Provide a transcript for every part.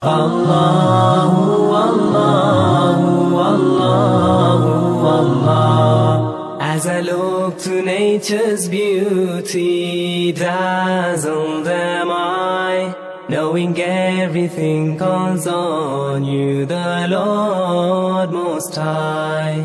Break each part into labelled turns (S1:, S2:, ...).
S1: Allahu, Allahu, Allahu, Allah. As I look to nature's beauty, dazzled am I, knowing everything calls on you, the Lord Most High.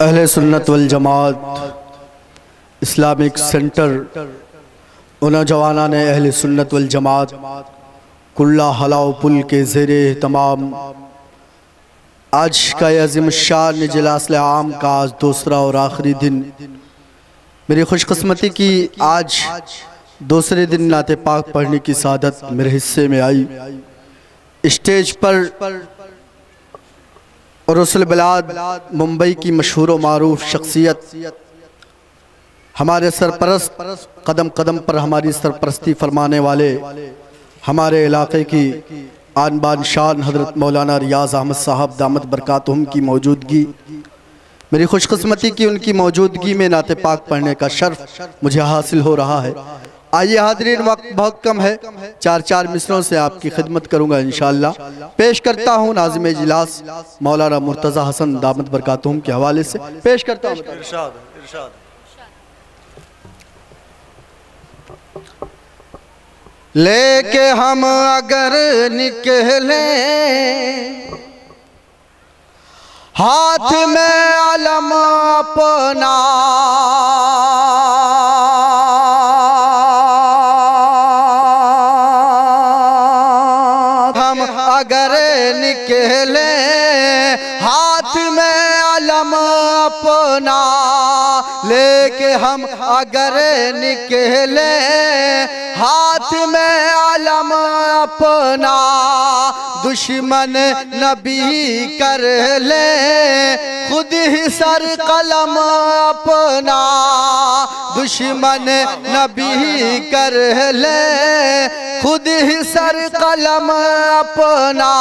S2: अहले सुन्नत वल जमात Islamic centre उन जवाना ने अहले सुन्नत वल जमात कुल्ला हलाव पुल के ज़ेरे तमाम आज का अज़ीम शान इजलास आम का आज दूसरा और आखिरी दिन, मेरी खुशकिस्मती की आज दूसरे दिन नाते पाक पढ़ने की सादत मेरे हिस्से में आई। स्टेज पर और रसूल बिलाद मुंबई की मशहूर व मारूफ शख्सियत हमारे सरपरस्त कदम कदम पर हमारी सरपरस्ती फरमाने वाले हमारे इलाके की आन बान शान हज़रत मौलाना रियाज़ अहमद साहब दामत बरकातुहुम की मौजूदगी, मेरी खुशकिस्मती की उनकी मौजूदगी में नाते पाक पढ़ने का शर्फ मुझे हासिल हो रहा है। आइए हाज़रीन, वक्त बहुत कम है, चार चार मिसरों से आपकी खिदमत करूँगा इंशाअल्लाह। पेश करता हूँ नाज़िम इजलास मौलाना मुर्तज़ा हसन दामत बरकातुहुम के हवाले से पेश करता हूँ। लेके हम अगर निकले हाथ में अलम अपना, हम अगर निकले हाथ में अलम अपना, लेके हम अगर निकले हाथ में अलम अपना, दुश्मन नबी कर ले खुद ही सर कलम अपना, दुश्मन नबी कर ले खुद ही सर कलम अपना।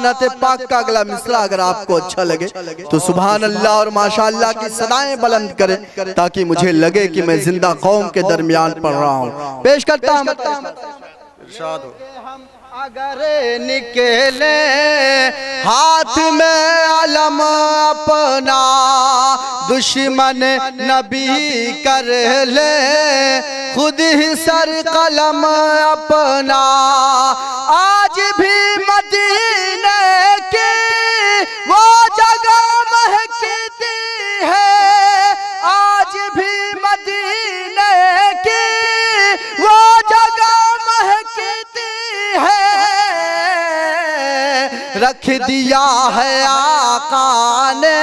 S2: नाते पाक का अगला मिसरा अगर आपको अच्छा लगे तो सुभान अल्लाह और माशाअल्लाह की सदाएं बुलंद करें ताकि मुझे लगे कि मैं जिंदा कौम के दरमियान पढ़ रहा हूँ। पेश करता हूँ। हम अगर निकले हाथ में अलम अपना, दुश्मन नबी कर ले खुद ही सर कलम अपना, आज भी मदीने की वो जगह महकती है, आज भी मदीने की वो जगह महकती है, रख दिया है आका ने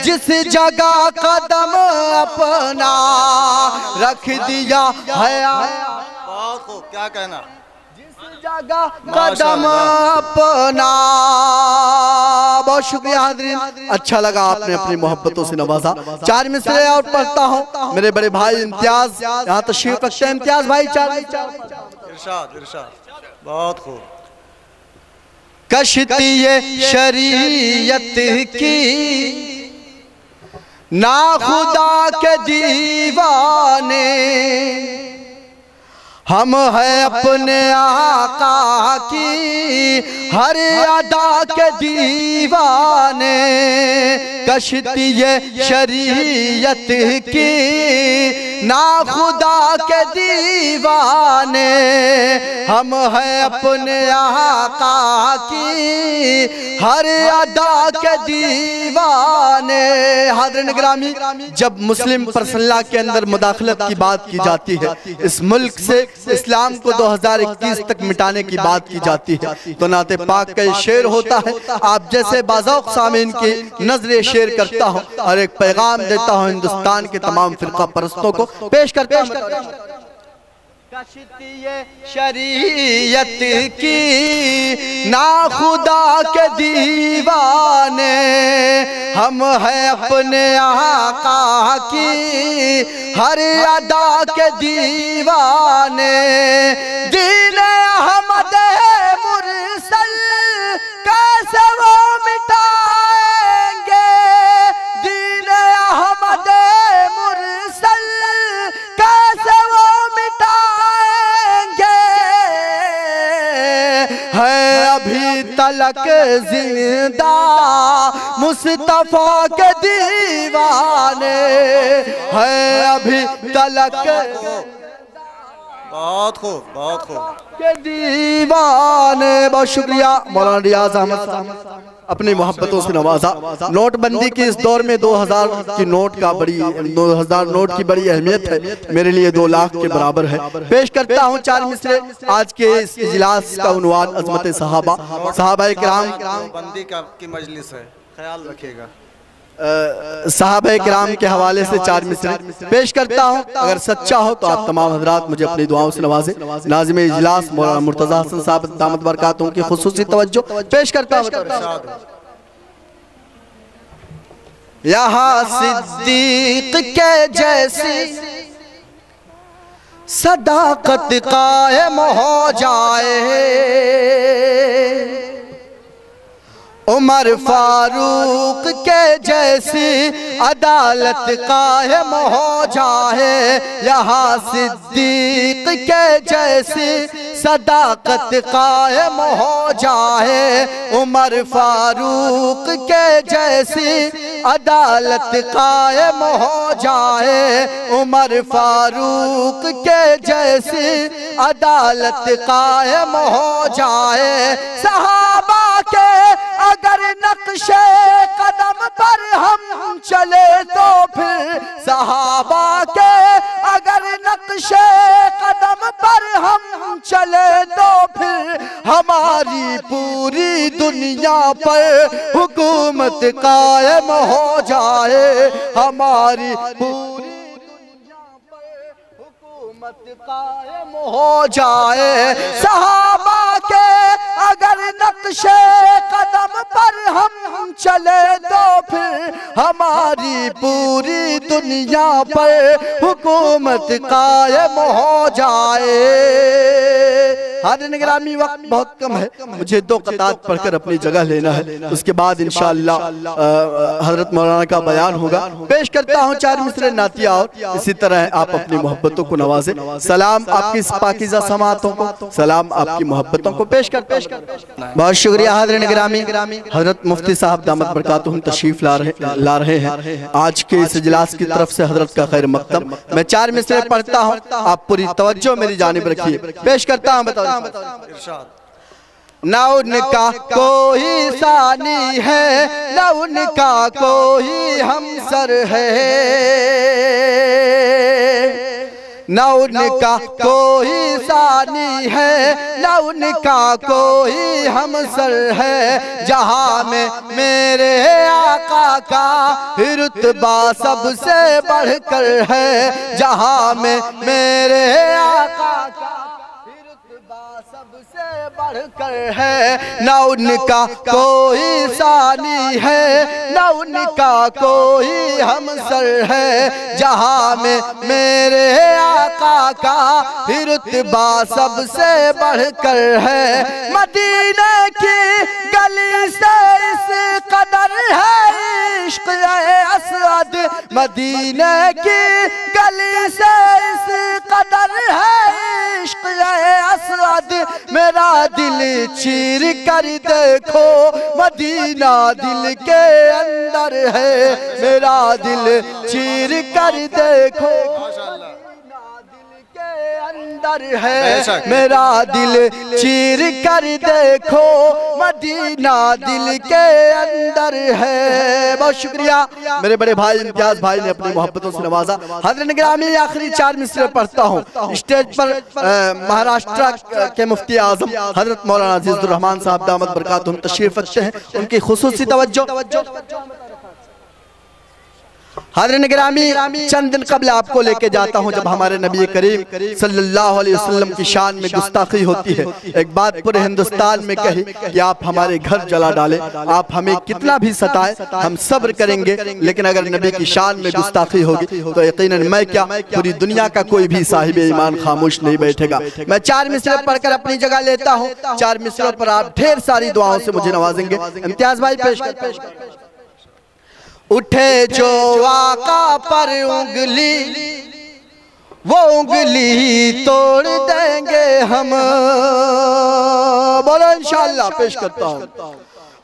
S2: जिस जगह कदम अपना, रख दिया है
S3: बहुत खूब, क्या कहना,
S2: जगह कदम अपना। बहुत शुक्रिया हाज़रीन, अच्छा लगा आपने अपनी मोहब्बतों से नवाजा। चार मिसरे और पढ़ता हूँ। मेरे बड़े भाई इम्तियाज यहाँ तशरीफ रखते हैं। इम्तियाज भाई चार
S3: इरशाद इरशाद, बहुत खूब।
S2: कश्ती शरीयत की ना खुदा के दीवाने, हम हैं अपने आका की हर अदा के दीवाने, कश्ती शरीयत की ना खुदा के दीवाने, हम हैं अपने आका की हर अदा के दीवाने। हाज़रीन गिरामी, जब मुस्लिम परसल्ला के अंदर मुदाखलत की बात की जाती है, इस मुल्क से इस्लाम को 2021 तक मिटाने की बात की जाती है, तो नाते पाक का शेर होता है। आप जैसे बाज़ौक़ सामीन की नजरे शेर करता हूँ और एक पैगाम देता हूँ हिंदुस्तान के तमाम फिरका परस्तों को। पेश करता हूँ। कश्ती शरीयत की ना खुदा के दीवाने, हम हैं अपने आका की हर अदा के दीवाने, दीन अहमद मुरसल है अभी तलक जिंदा मुस्तफा के दीवाने, है अभी तलक
S3: बहुत खूब, बहुत खूब
S2: के दीवाने। बहुत शुक्रिया मौलाना रियाज अहमद साहब, अपनी मोहब्बतों से नवाजा। नोटबंदी के इस दौर में 2000 की नोट का 2000 नोट की बड़ी अहमियत है, मेरे लिए 2 लाख के बराबर है। पेश करता हूँ 4 मिसरे। आज के इस इजलास का उन्वान अज़मत सहाबा, सहाबाए किराम
S3: बंदी की मजलिस है, ख्याल रखिएगा।
S2: सहाबाए किराम के हवाले से 4 मिसरे पेश करता हूँ। अगर सच्चा हो तो आप तमाम हजरात मुझे अपनी दुआओं से नवाजें। नाज़िम इजलास मौलाना मुर्तज़ा हसन साहब दामत बरकातुहू की खुसूसी तवज्जो पेश करता हूँ। यहाँ सिद्दीक के जैसी सदाकत कायम हो जाए, उमर फारूक के जैसी अदालत कायम हो जाए, यहाँ सिद्दीक के जैसी सदाकत कायम हो जाए, उमर फारूक के जैसी अदालत कायम हो जाए, उमर फारूक के जैसी अदालत कायम हो जाए। सहाबा के अगर नक्शे कदम पर हम चले तो फिर, सहाबा के अगर नक्शे कदम पर हम चले तो फिर, हमारी पूरी दुनिया पर हुकूमत कायम हो जाए, हमारी पूरी दुनिया पर हुकूमत कायम हो जाए। सहाबा के अगर नक्शे कदम पर हम चले तो फिर, हमारी पूरी दुनिया पर हुकूमत कायम हो जाए। हाज़िरीन गिरामी, वक्त बहुत कम है, मुझे 2 क़तात पढ़कर अपनी जगह लेना है, उसके बाद इंशाअल्लाह हजरत मौलाना का बयान होगा। पेश करता हूँ 4 मिसरे नातिया और इसी तरह आप अपनी मोहब्बतों को नवाजें। सलाम आपकी पाकीज़ा समातों को, सलाम आपकी मोहब्बतों को पेश कर। बहुत शुक्रिया हाज़िरीन गिरामी। हजरत मुफ्ती साहब दामत बरकातुहू तशरीफ ला रहे हैं आज के इस इजलास की तरफ से, हजरत का खैर मकदम। मैं 4 मिसरे पढ़ता हूँ, आप पूरी तवज्जो मेरी जानिब रखिए। पेश करता हूँ। बताओ। न उनका कोई सानी है, न उनका कोई हमसर है, न उनका कोई सानी है, न उनका कोई हमसर है। जहाँ में मेरे आका का रुतबा सबसे बढ़कर है, जहाँ में मेरे आका का सबसे बढ़कर है। न उनका कोई सानी है, न उनका कोई हमसर है, जहाँ में मेरे आका का रुतबा सबसे बढ़कर है। मदीने की गली से इस कदर है इश्क असद, मदीने की गली से इस कदर है इश्क असद। मेरा दिल चीर कर देखो, मदीना दिल के अंदर है, मेरा दिल चीर कर देखो, अंदर है, मेरा दिल चीर कर देखो, मदीना दिल के अंदर है। बहुत शुक्रिया मेरे बड़े भाई इम्तियाज भाई ने अपनी मोहब्बतों से नवाजा। हाज़िरीन गिरामी, आखिरी 4 मिसरे पढ़ता हूँ। स्टेज पर महाराष्ट्र के मुफ्ती आजम हजरत मौलाना अजीजुर रहमान साहब दामत बरकातुहू तशरीफ रखते हैं, उनकी खुसूसी तवज्जो। हाज़िरीन गिरामी, चंद दिन कबल आपको लेके जाता हूँ जब हमारे नबी करीम सल्लल्लाहु अलैहि वसल्लम की शान में गुस्ताखी होती है। एक बात पूरे हिंदुस्तान में कही कि आप हमारे घर जला डालें, आप हमें कितना भी सताएं, हम सब्र करेंगे, लेकिन अगर नबी की शान में गुस्ताखी होगी तो यकीनन मैं क्या, पूरी दुनिया का कोई भी साहिब ईमान खामोश नहीं बैठेगा। मैं 4 मिसरे पढ़कर अपनी जगह लेता हूँ। 4 मिसरों पर आप ढेर सारी दुआओं से मुझे नवाजेंगे। इम्तियाज भाई पेश कर। उठे जो आका पर उंगली, वो उंगली तोड़ देंगे हम। बोलो इंशाअल्लाह। पेश करता हूँ।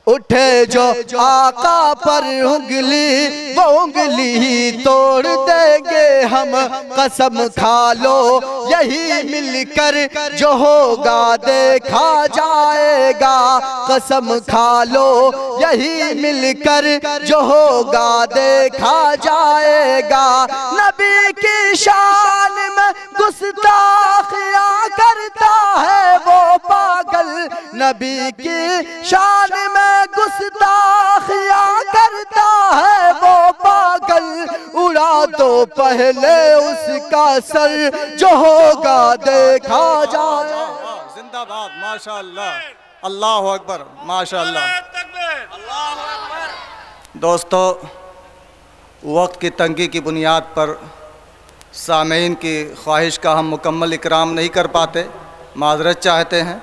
S2: उठे जो आका पर उंगली, वो उंगली तोड़ देंगे हम। कसम खा लो यही मिलकर जो होगा देखा जाएगा। कसम खा लो यही मिलकर जो होगा देखा जाएगा। नबी की शान में गुस्ताखियां करता है वो पागल। नबी की शान में गुस्ताखियां करता है वो पागल। उड़ा दो पहले उसका सर जो होगा देखा जाए।
S3: जिंदाबाद, माशाअल्लाह, अल्लाह अकबर, माशाअल्लाह। दोस्तों, वक्त की तंगी की बुनियाद पर सामीन की ख्वाहिश का हम मुकम्मल इकराम नहीं कर पाते, माजरत चाहते हैं।